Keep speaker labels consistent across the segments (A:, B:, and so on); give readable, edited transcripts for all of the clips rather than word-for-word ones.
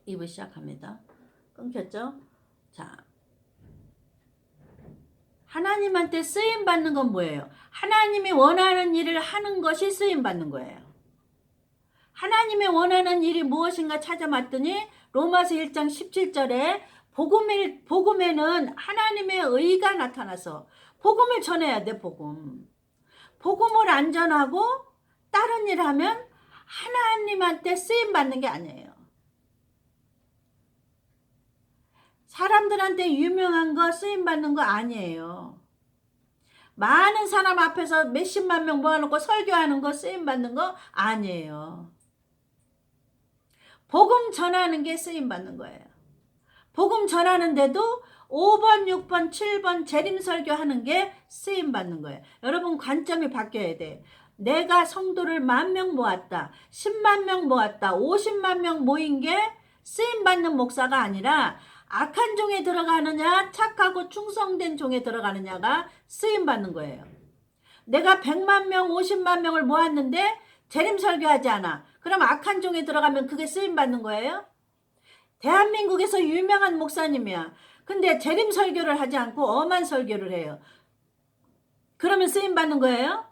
A: 2부 시작합니다. 끊겼죠? 자, 하나님한테 쓰임 받는 건 뭐예요? 하나님이 원하는 일을 하는 것이 쓰임 받는 거예요. 하나님의 원하는 일이 무엇인가 찾아봤더니 로마서 1장 17절에 복음에는 하나님의 의가 나타나서 복음을 전해야 돼. 복음을 안 전하고 다른 일 하면 하나님한테 쓰임 받는 게 아니에요. 사람들한테 유명한 거 쓰임 받는 거 아니에요. 많은 사람 앞에서 몇십만 명 모아놓고 설교하는 거 쓰임 받는 거 아니에요. 복음 전하는 게 쓰임 받는 거예요. 복음 전하는데도 5번, 6번, 7번 재림 설교하는 게 쓰임 받는 거예요. 여러분 관점이 바뀌어야 돼. 내가 성도를 10,000명 모았다. 10만 명 모았다. 50만 명 모인 게 쓰임 받는 목사가 아니라 악한 종에 들어가느냐 착하고 충성된 종에 들어가느냐가 쓰임 받는 거예요. 내가 100만 명, 50만 명을 모았는데 재림 설교하지 않아. 그럼 악한 종에 들어가면 그게 쓰임 받는 거예요? 대한민국에서 유명한 목사님이야. 근데 재림 설교를 하지 않고 엄한 설교를 해요. 그러면 쓰임 받는 거예요?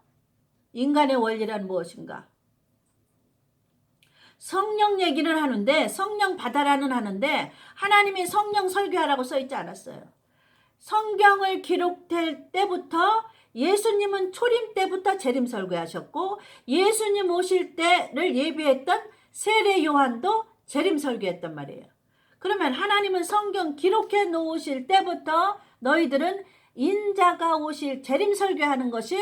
A: 인간의 원리란 무엇인가? 성령 얘기를 하는데 성령 받아라는 하는데 하나님이 성령 설교하라고 써있지 않았어요. 성경을 기록될 때부터 예수님은 초림 때부터 재림 설교하셨고 예수님 오실 때를 예비했던 세례 요한도 재림 설교했단 말이에요. 그러면 하나님은 성경 기록해 놓으실 때부터 너희들은 인자가 오실 재림 설교하는 것이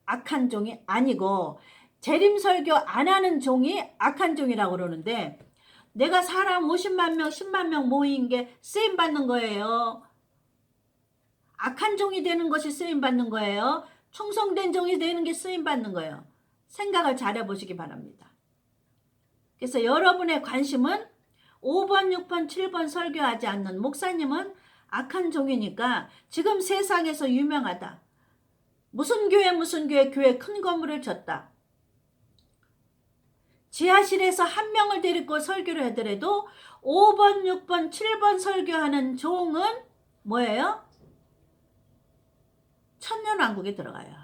A: 악한 종이 아니고 재림 설교 안 하는 종이 악한 종이라고 그러는데 내가 사람 50만 명, 10만 명 모인 게 쓰임 받는 거예요. 악한 종이 되는 것이 쓰임 받는 거예요. 충성된 종이 되는 게 쓰임 받는 거예요. 생각을 잘 해보시기 바랍니다. 그래서 여러분의 관심은 5번, 6번, 7번 설교하지 않는 목사님은 악한 종이니까 지금 세상에서 유명하다. 무슨 교회 큰 건물을 졌다. 지하실에서 한 명을 데리고 설교를 하더라도 5번, 6번, 7번 설교하는 종은 뭐예요? 천년왕국에 들어가요.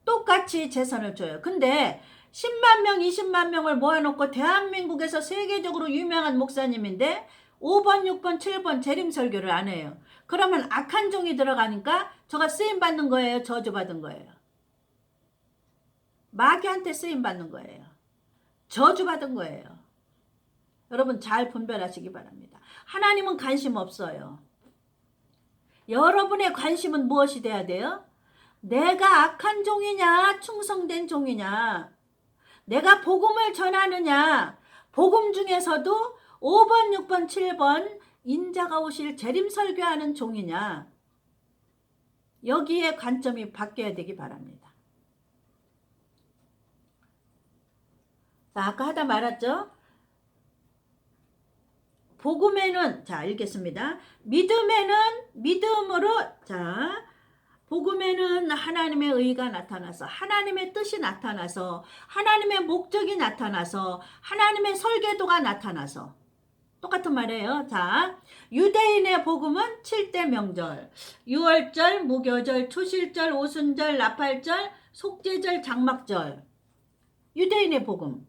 A: 똑같이 재산을 줘요. 근데 10만 명, 20만 명을 모아놓고 대한민국에서 세계적으로 유명한 목사님인데 5번, 6번, 7번 재림 설교를 안 해요. 그러면 악한 종이 들어가니까 저가 쓰임받는 거예요? 저주받은 거예요? 마귀한테 쓰임받는 거예요. 저주받은 거예요. 여러분 잘 분별하시기 바랍니다. 하나님은 관심 없어요. 여러분의 관심은 무엇이 돼야 돼요? 내가 악한 종이냐 충성된 종이냐, 내가 복음을 전하느냐, 복음 중에서도 5번, 6번, 7번 인자가 오실 재림 설교하는 종이냐, 여기에 관점이 바뀌어야 되기 바랍니다. 자, 아까 하다 말았죠? 복음에는, 자 읽겠습니다. 믿음으로, 자 복음에는 하나님의 의가 나타나서 하나님의 뜻이 나타나서 하나님의 목적이 나타나서 하나님의 설계도가 나타나서 똑같은 말이에요. 자, 유대인의 복음은 7대 명절, 유월절, 무교절, 초실절, 오순절, 나팔절, 속죄절, 장막절. 유대인의 복음.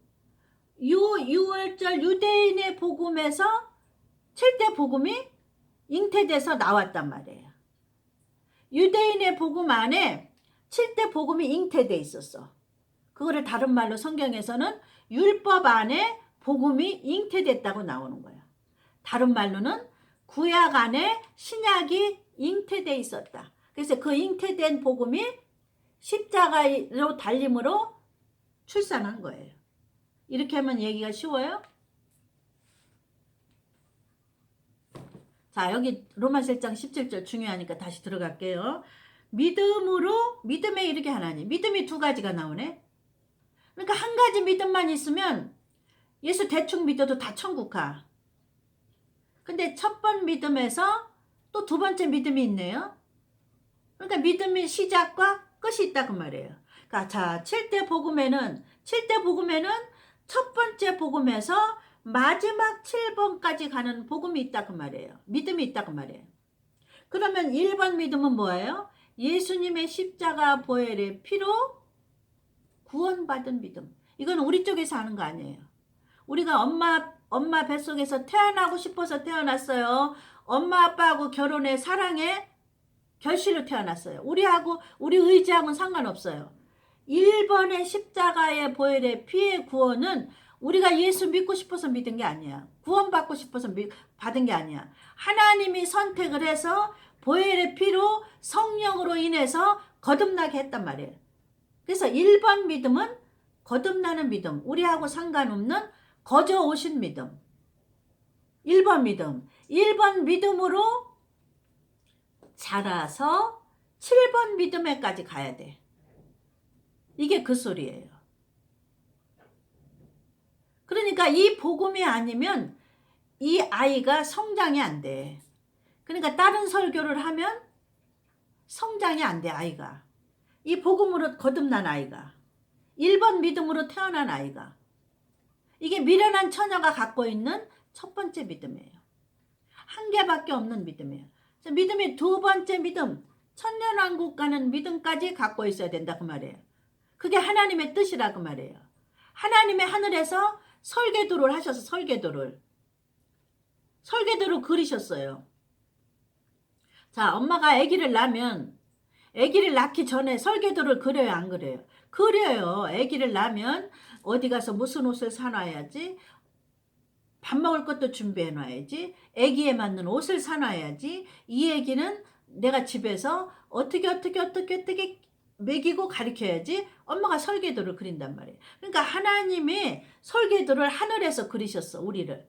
A: 유월절 유대인의 복음에서 7대 복음이 잉태돼서 나왔단 말이에요. 유대인의 복음 안에 7대 복음이 잉태돼 있었어. 그거를 다른 말로 성경에서는 율법 안에 복음이 잉태됐다고 나오는 거야. 다른 말로는 구약 안에 신약이 잉태돼 있었다. 그래서 그 잉태된 복음이 십자가로 달림으로 출산한 거예요. 이렇게 하면 얘기가 쉬워요? 자, 여기 로마서 1장 17절 중요하니까 다시 들어갈게요. 믿음에 이르게 하나니. 믿음이 두 가지가 나오네. 그러니까 한 가지 믿음만 있으면 예수 대충 믿어도 다 천국 가. 근데 첫 번 믿음에서 또 두 번째 믿음이 있네요. 그러니까 믿음의 시작과 끝이 있다 그 말이에요. 그러니까 자, 7대 복음에는 첫 번째 복음에서 마지막 7번까지 가는 복음이 있다 그 말이에요. 믿음이 있다 그 말이에요. 그러면 1번 믿음은 뭐예요? 예수님의 십자가 보혈의 피로 구원받은 믿음. 이건 우리 쪽에서 하는 거 아니에요. 우리가 엄마 뱃속에서 태어나고 싶어서 태어났어요. 엄마 아빠하고 결혼해 사랑해 결실로 태어났어요. 우리 의지하고는 상관없어요. 1번의 십자가의 보혈의 피의 구원은 우리가 예수 믿고 싶어서 믿은 게 아니야. 구원받고 싶어서 받은 게 아니야. 하나님이 선택을 해서 보혈의 피로 성령으로 인해서 거듭나게 했단 말이에요. 그래서 1번 믿음은 거듭나는 믿음, 우리하고 상관없는 거저 오신 믿음. 1번 믿음. 1번 믿음으로 자라서 7번 믿음에까지 가야 돼. 이게 그 소리예요. 그러니까 이 복음이 아니면 이 아이가 성장이 안 돼. 그러니까 다른 설교를 하면 성장이 안 돼, 아이가. 이 복음으로 거듭난 아이가. 1번 믿음으로 태어난 아이가. 이게 미련한 처녀가 갖고 있는 첫 번째 믿음이에요. 한 개밖에 없는 믿음이에요. 믿음이 두 번째 믿음, 천년왕국 가는 믿음까지 갖고 있어야 된다 그 말이에요. 그게 하나님의 뜻이라 그 말이에요. 하나님의 하늘에서 설계도를 하셔서 설계도를 그리셨어요. 자, 엄마가 아기를 낳기 전에 설계도를 그려요, 안 그려요? 그려요. 아기를 낳으면 어디 가서 무슨 옷을 사놔야지, 밥 먹을 것도 준비해 놔야지, 아기에 맞는 옷을 사놔야지, 이 아기는 내가 집에서 어떻게 먹이고 가르쳐야지. 엄마가 설계도를 그린단 말이에요. 그러니까 하나님이 설계도를 하늘에서 그리셨어, 우리를.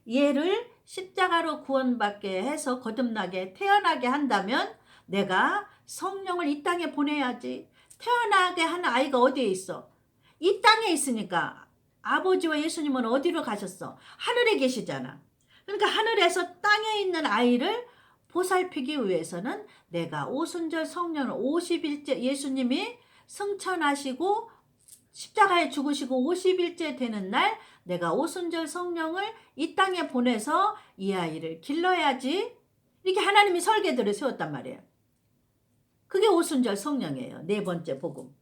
A: 얘를 십자가로 구원받게 해서 거듭나게 태어나게 한다면 내가 성령을 이 땅에 보내야지. 태어나게 한 아이가 어디에 있어? 이 땅에 있으니까. 아버지와 예수님은 어디로 가셨어? 하늘에 계시잖아. 그러니까 하늘에서 땅에 있는 아이를 보살피기 위해서는 내가 오순절 성령을 50일째 예수님이 승천하시고 십자가에 죽으시고 50일째 되는 날 내가 오순절 성령을 이 땅에 보내서 이 아이를 길러야지. 이렇게 하나님이 설계도를 세웠단 말이에요. 그게 오순절 성령이에요. 네 번째 복음.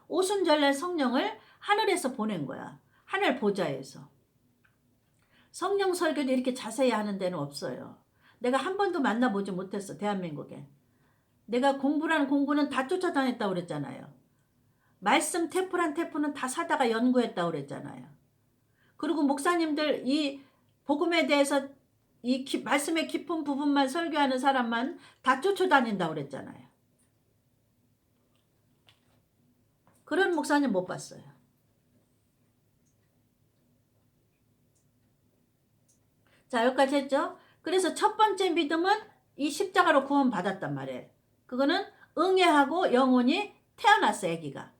A: 오순절날 성령을 하늘에서 보낸 거야. 하늘 보좌에서. 성령 설교도 이렇게 자세히 하는 데는 없어요. 내가 한 번도 만나보지 못했어, 대한민국에. 내가 공부는 다 쫓아다녔다고 그랬잖아요. 말씀 테프란 테프는 다 사다가 연구했다고 그랬잖아요. 그리고 목사님들 이 복음에 대해서 이 말씀의 깊은 부분만 설교하는 사람만 다 쫓아다닌다고 그랬잖아요. 그런 목사님 못 봤어요. 자, 여기까지 했죠? 그래서 첫 번째 믿음은 이 십자가로 구원받았단 말이에요. 그거는 응애하고 영혼이 태어났어, 아기가.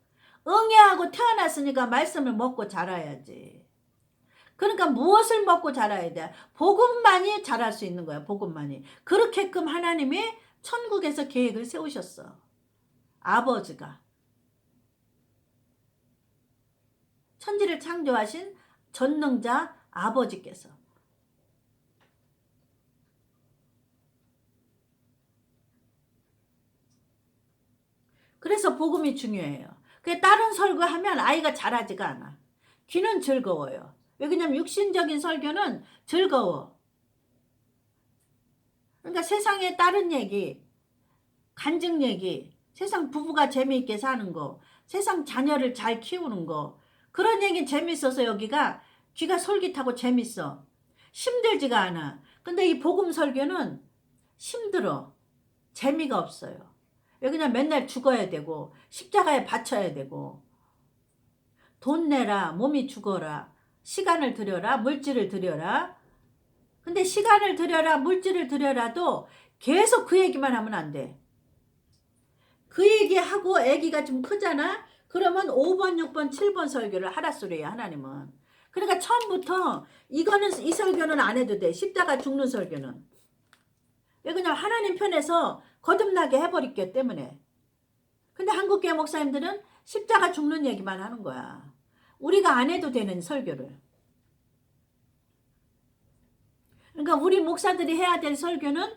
A: 응애하고 태어났으니까 말씀을 먹고 자라야지. 그러니까 무엇을 먹고 자라야 돼? 복음만이 자랄 수 있는 거야, 복음만이. 그렇게끔 하나님이 천국에서 계획을 세우셨어. 아버지가. 천지를 창조하신 전능자 아버지께서. 그래서 복음이 중요해요. 다른 설교하면 아이가 잘하지가 않아. 귀는 즐거워요. 왜냐면 육신적인 설교는 즐거워. 그러니까 세상에 다른 얘기, 간증 얘기, 세상 부부가 재미있게 사는 거, 세상 자녀를 잘 키우는 거, 그런 얘기 재밌어서 여기가 귀가 솔깃하고 재밌어. 힘들지가 않아. 근데 이 복음 설교는 힘들어. 재미가 없어요. 왜 그냥 맨날 죽어야 되고 십자가에 바쳐야 되고 돈 내라, 몸이 죽어라, 시간을 들여라, 물질을 들여라. 근데 시간을 들여라, 물질을 들여라도 계속 그 얘기만 하면 안 돼. 그 얘기하고 아기가 좀 크잖아? 그러면 5번, 6번, 7번 설교를 하라 소리야, 하나님은. 그러니까 처음부터 이 설교는 안 해도 돼. 십자가 죽는 설교는. 왜 그냥 하나님 편에서 거듭나게 해버렸기 때문에. 근데 한국교회 목사님들은 십자가 죽는 얘기만 하는 거야. 우리가 안 해도 되는 설교를. 그러니까 우리 목사들이 해야 될 설교는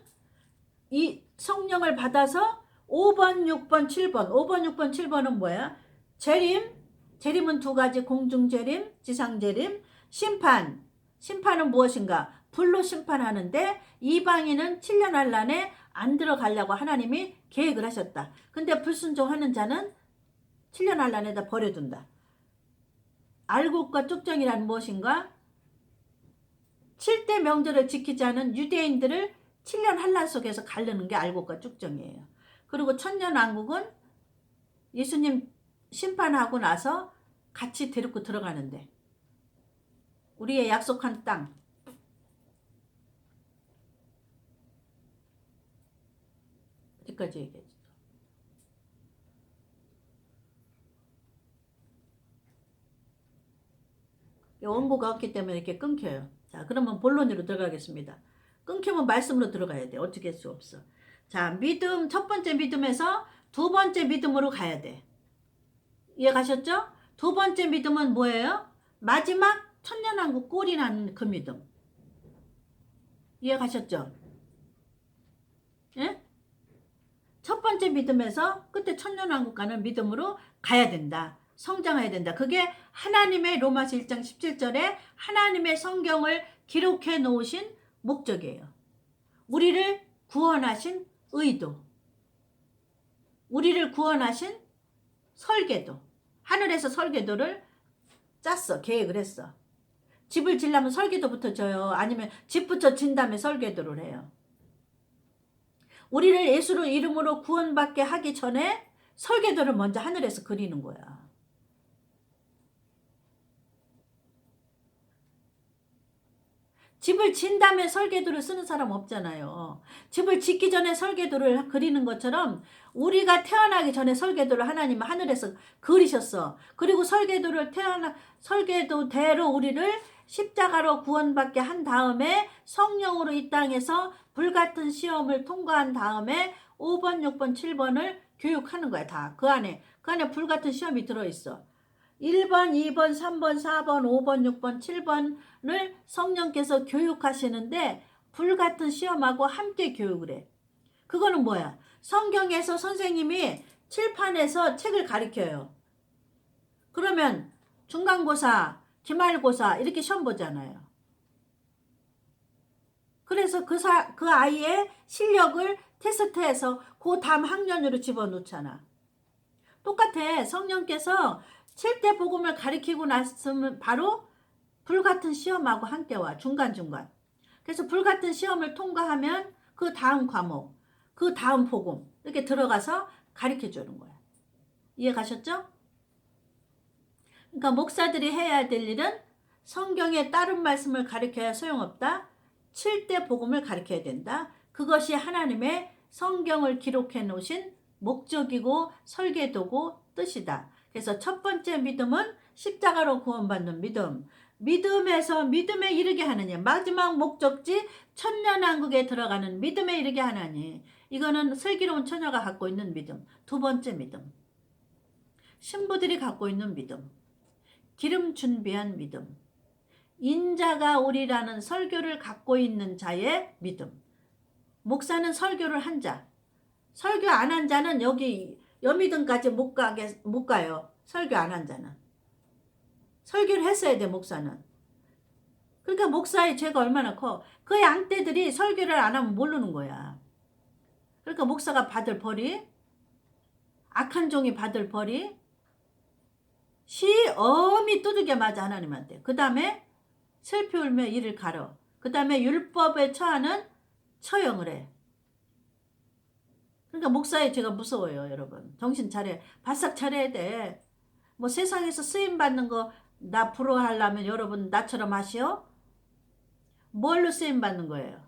A: 이 성령을 받아서 5번, 6번, 7번. 5번, 6번, 7번은 뭐야? 재림. 재림은 두 가지. 공중재림, 지상재림. 심판. 심판은 무엇인가? 불로 심판하는데 이방인은 7년 환란에 안 들어가려고 하나님이 계획을 하셨다. 근데 불순종하는 자는 7년 환란에다 버려둔다. 알곡과 쭉정이란 무엇인가? 7대 명절을 지키지 않은 유대인들을 7년 환란 속에서 가르는 게 알곡과 쭉정이에요. 그리고 천년왕국은 예수님 심판하고 나서 같이 데리고 들어가는데 우리의 약속한 땅. 어디까지 얘기했죠? 원고가 없기 때문에 이렇게 끊겨요. 자, 그러면 본론으로 들어가겠습니다. 끊기면 말씀으로 들어가야 돼. 어떻게 할 수 없어. 자, 믿음, 첫 번째 믿음에서 두 번째 믿음으로 가야 돼. 이해 가셨죠? 두 번째 믿음은 뭐예요? 마지막 천년왕국 꼴이 나는 그 믿음. 이해 가셨죠? 예? 첫 번째 믿음에서 끝에 천년왕국 가는 믿음으로 가야 된다. 성장해야 된다. 그게 하나님의 로마서 1장 17절에 하나님의 성경을 기록해 놓으신 목적이에요. 우리를 구원하신 의도. 우리를 구원하신 설계도. 하늘에서 설계도를 짰어. 계획을 했어. 집을 지려면 설계도부터 져요. 아니면 집부터 진 다음에 설계도를 해요. 우리를 예수로 이름으로 구원받게 하기 전에 설계도를 먼저 하늘에서 그리는 거야. 집을 진 다음에 설계도를 쓰는 사람 없잖아요. 집을 짓기 전에 설계도를 그리는 것처럼 우리가 태어나기 전에 설계도를 하나님은 하늘에서 그리셨어. 그리고 설계도대로 우리를 십자가로 구원받게 한 다음에 성령으로 이 땅에서 불같은 시험을 통과한 다음에 5번, 6번, 7번을 교육하는 거야. 다. 그 안에 불같은 시험이 들어있어. 1번, 2번, 3번, 4번, 5번, 6번, 7번을 성령께서 교육하시는데 불같은 시험하고 함께 교육을 해. 그거는 뭐야? 성경에서 선생님이 칠판에서 책을 가르쳐요. 그러면 중간고사, 기말고사 이렇게 시험 보잖아요. 그래서 그 아이의 실력을 테스트해서 그 다음 학년으로 집어넣잖아. 똑같아. 성령께서 7대 복음을 가리키고 났으면 바로 불같은 시험하고 함께 와. 중간중간. 그래서 불같은 시험을 통과하면 그 다음 과목, 그 다음 복음 이렇게 들어가서 가르쳐 주는 거야. 이해 가셨죠? 그러니까 목사들이 해야 될 일은 성경의 다른 말씀을 가르쳐야 소용없다. 7대 복음을 가르쳐야 된다. 그것이 하나님의 성경을 기록해 놓으신 목적이고 설계도고 뜻이다. 그래서 첫 번째 믿음은 십자가로 구원받는 믿음. 믿음에서 믿음에 이르게 하느니 마지막 목적지 천년왕국에 들어가는 믿음에 이르게 하나니 이거는 슬기로운 처녀가 갖고 있는 믿음. 두 번째 믿음. 신부들이 갖고 있는 믿음. 기름 준비한 믿음. 인자가 오리라는 설교를 갖고 있는 자의 믿음. 목사는 설교를 한 자. 설교 안 한 자는 여기 여미등까지 못 가요. 설교 안 한 자는. 설교를 했어야 돼, 목사는. 그러니까 목사의 죄가 얼마나 커. 그 양떼들이 설교를 안 하면 모르는 거야. 그러니까 목사가 받을 벌이, 악한 종이 받을 벌이 시엄히 두들겨 맞아, 하나님한테. 그 다음에 슬피 울며 이를 가려. 그 다음에 율법에 처하는 처형을 해. 그러니까 목사의 죄가 무서워요, 여러분. 정신 차려. 바싹 차려야 돼. 뭐 세상에서 쓰임 받는 거 나 부러워하려면 여러분 나처럼 하시오? 뭘로 쓰임 받는 거예요?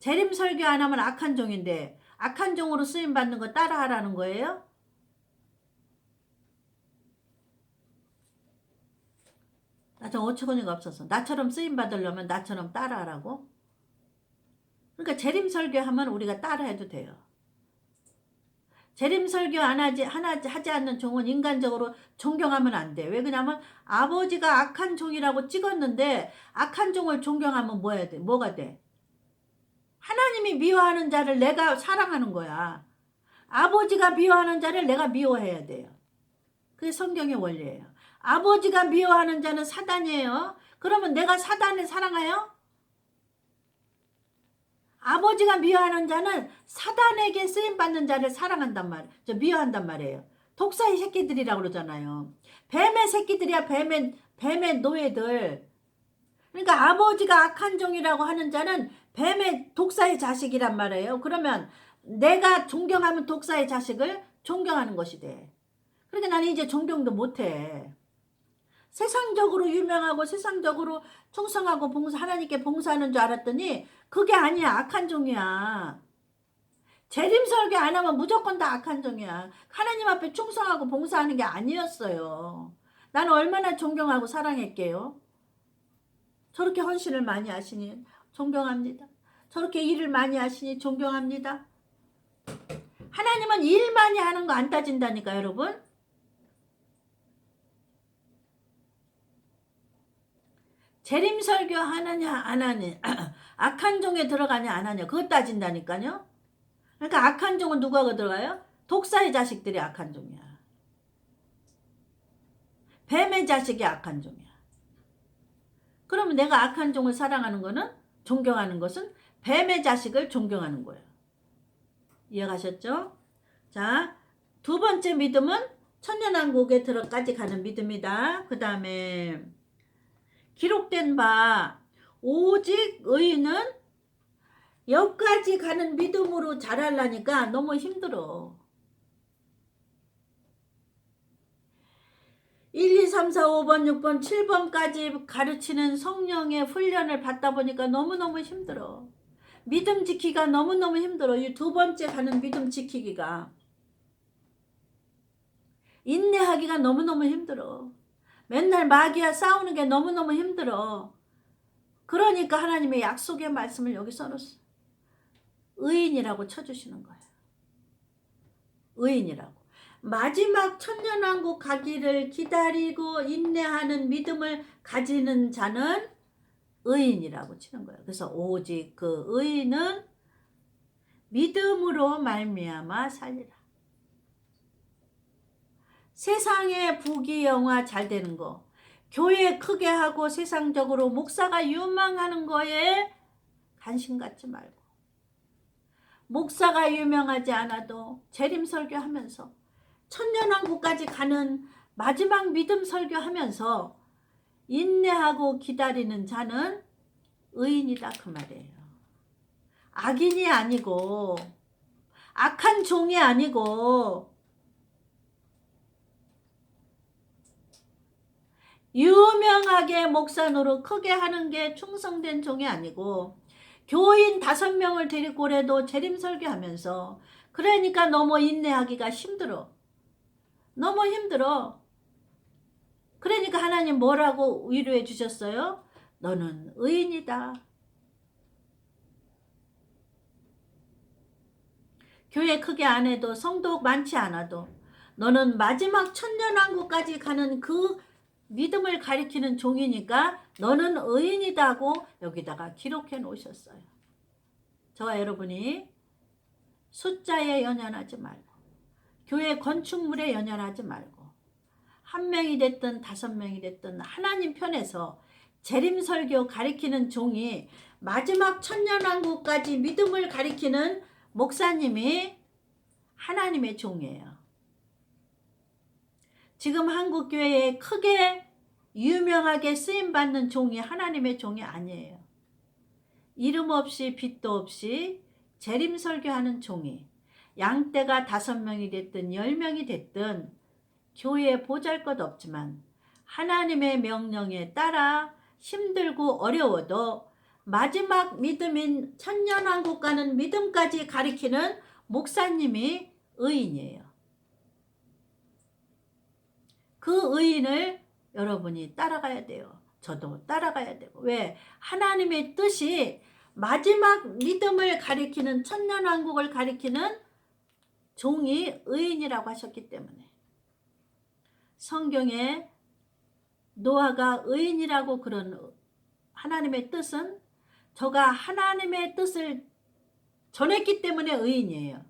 A: 재림 설교 안 하면 악한 종인데 악한 종으로 쓰임 받는 거 따라하라는 거예요? 나 좀 어처구니가 없어서. 나처럼 쓰임 받으려면 나처럼 따라하라고? 그러니까 재림 설교하면 우리가 따라해도 돼요. 재림 설교 하지 않는 종은 인간적으로 존경하면 안 돼. 왜 그러냐면 아버지가 악한 종이라고 찍었는데 악한 종을 존경하면 뭐가 돼? 하나님이 미워하는 자를 내가 사랑하는 거야. 아버지가 미워하는 자를 내가 미워해야 돼요. 그게 성경의 원리예요. 아버지가 미워하는 자는 사단이에요. 그러면 내가 사단을 사랑해요? 아버지가 미워하는 자는 사단에게 쓰임받는 자를 사랑한단 말이에요. 미워한단 말이에요. 독사의 새끼들이라고 그러잖아요. 뱀의 새끼들이야. 뱀의 노예들. 그러니까 아버지가 악한 종이라고 하는 자는 뱀의 독사의 자식이란 말이에요. 그러면 내가 존경하면 독사의 자식을 존경하는 것이 돼. 그러니까 나는 이제 존경도 못해. 세상적으로 유명하고 세상적으로 충성하고 하나님께 봉사하는 줄 알았더니 그게 아니야. 악한 종이야. 재림설교 안 하면 무조건 다 악한 종이야. 하나님 앞에 충성하고 봉사하는 게 아니었어요. 나는 얼마나 존경하고 사랑했게요. 저렇게 헌신을 많이 하시니 존경합니다. 저렇게 일을 많이 하시니 존경합니다. 하나님은 일 많이 하는 거 안 따진다니까 여러분. 재림설교 하느냐 안 하느냐 악한 종에 들어가냐 안 하냐 그거 따진다니까요. 그러니까 악한 종은 누가 들어가요? 독사의 자식들이 악한 종이야. 뱀의 자식이 악한 종이야. 그러면 내가 악한 종을 사랑하는 거는 존경하는 것은 뱀의 자식을 존경하는 거예요. 이해가셨죠? 자, 두 번째 믿음은 천년왕국에 들어까지 가는 믿음이다. 그 다음에 기록된 바 오직 의인은 여기까지 가는 믿음으로 자라려니까 너무 힘들어. 1, 2, 3, 4, 5번, 6번, 7번까지 가르치는 성령의 훈련을 받다 보니까 너무너무 힘들어. 믿음 지키기가 너무너무 힘들어. 이 두 번째 가는 믿음 지키기가. 인내하기가 너무너무 힘들어. 맨날 마귀와 싸우는 게 너무너무 힘들어. 그러니까 하나님의 약속의 말씀을 여기 써놓았어. 의인이라고 쳐주시는 거예요. 의인이라고. 마지막 천년왕국 가기를 기다리고 인내하는 믿음을 가지는 자는 의인이라고 치는 거예요. 그래서 오직 그 의인은 믿음으로 말미암아 살리라. 세상의 부귀영화 잘 되는 거, 교회 크게 하고 세상적으로 목사가 유망하는 거에 관심 갖지 말고, 목사가 유명하지 않아도 재림 설교하면서 천년왕국까지 가는 마지막 믿음 설교하면서 인내하고 기다리는 자는 의인이다 그 말이에요. 악인이 아니고 악한 종이 아니고 유명하게 목사 노릇 크게 하는 게 충성된 종이 아니고 교인 5명을 데리고 그래도 재림 설교하면서 그러니까 너무 인내하기가 힘들어. 너무 힘들어. 그러니까 하나님 뭐라고 위로해 주셨어요? 너는 의인이다. 교회 크게 안 해도 성도 많지 않아도 너는 마지막 천년왕국까지 가는 그 믿음을 가리키는 종이니까 너는 의인이다고 여기다가 기록해 놓으셨어요. 저와 여러분이 숫자에 연연하지 말고 교회 건축물에 연연하지 말고 1명이 됐든 5명이 됐든 하나님 편에서 재림설교 가리키는 종이 마지막 천년왕국까지 믿음을 가리키는 목사님이 하나님의 종이에요. 지금 한국교회에 크게 유명하게 쓰임받는 종이 하나님의 종이 아니에요. 이름 없이 빛도 없이 재림설교하는 종이 양떼가 5명이 됐든 10명이 됐든 교회에 보잘것없지만 하나님의 명령에 따라 힘들고 어려워도 마지막 믿음인 천년왕국 가는 믿음까지 가리키는 목사님이 의인이에요. 그 의인을 여러분이 따라가야 돼요. 저도 따라가야 되고. 왜? 하나님의 뜻이 마지막 믿음을 가리키는 천년왕국을 가리키는 종이 의인이라고 하셨기 때문에. 성경에 노아가 의인이라고 그런 하나님의 뜻은 저가 하나님의 뜻을 전했기 때문에 의인이에요.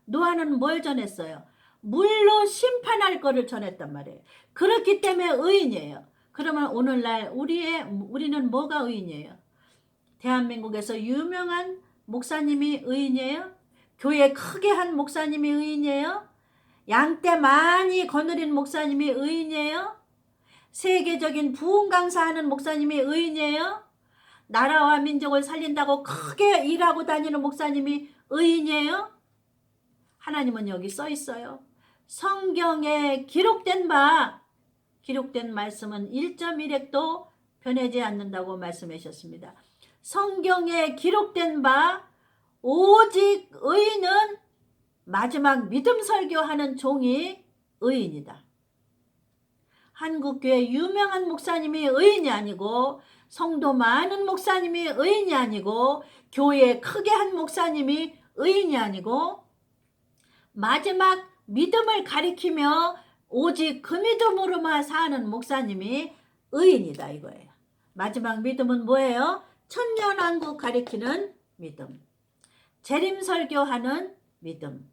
A: 노아는 뭘 전했어요? 물로 심판할 거를 전했단 말이에요. 그렇기 때문에 의인이에요. 그러면 오늘날 우리는 뭐가 의인이에요? 대한민국에서 유명한 목사님이 의인이에요? 교회 크게 한 목사님이 의인이에요? 양떼 많이 거느린 목사님이 의인이에요? 세계적인 부흥 강사하는 목사님이 의인이에요? 나라와 민족을 살린다고 크게 일하고 다니는 목사님이 의인이에요? 하나님은 여기 써 있어요. 성경에 기록된 말씀은 1.1획도 변하지 않는다고 말씀하셨습니다. 성경에 기록된 바 오직 의인은 마지막 믿음 설교하는 종이 의인이다. 한국교회 유명한 목사님이 의인이 아니고 성도 많은 목사님이 의인이 아니고 교회 크게 한 목사님이 의인이 아니고 마지막 믿음을 가리키며 오직 그 믿음으로만 사는 목사님이 의인이다 이거예요. 마지막 믿음은 뭐예요? 천년왕국 가리키는 믿음. 재림설교하는 믿음.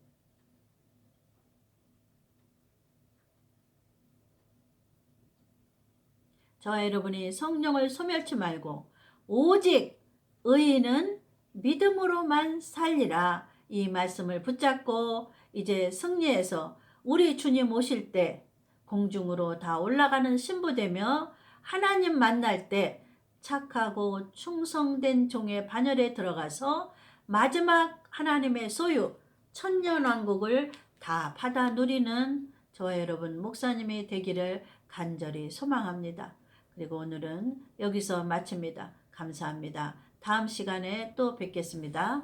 A: 저와 여러분이 성령을 소멸치 말고 오직 의인은 믿음으로만 살리라 이 말씀을 붙잡고 이제 승리해서 우리 주님 오실 때 공중으로 다 올라가는 신부되며 하나님 만날 때 착하고 충성된 종의 반열에 들어가서 마지막 하나님의 소유 천년왕국을 다 받아 누리는 저와 여러분 목사님이 되기를 간절히 소망합니다. 그리고 오늘은 여기서 마칩니다. 감사합니다. 다음 시간에 또 뵙겠습니다.